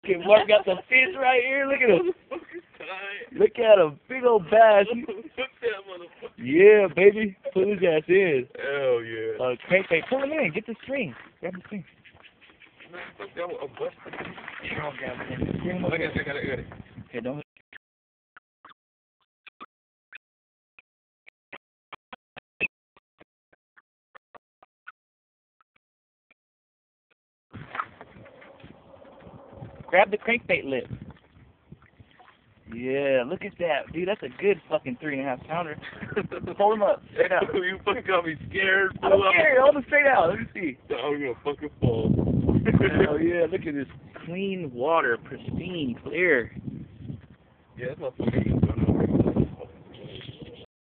Fucking Mark got the fish right here. Look at him. Tight. Look at him. Big old bass. Look that motherfucker. Yeah, baby. Pull his ass in. Hell yeah. Crankbait. Pull him in. Get the string. Grab the string. Man, fuck that one. Bust. Here, I'll grab it. Bring him up. I got it. Okay, don't. Grab the crankbait lip. Yeah, look at that. Dude, that's a good fucking 3.5 pounder. Hold him up. Straight out. You fucking got me scared. I'm scared. Hold him straight out. Let me see. I'm gonna fucking fall. Hell yeah, look at this clean water. Pristine, clear. Yeah, that's my fucking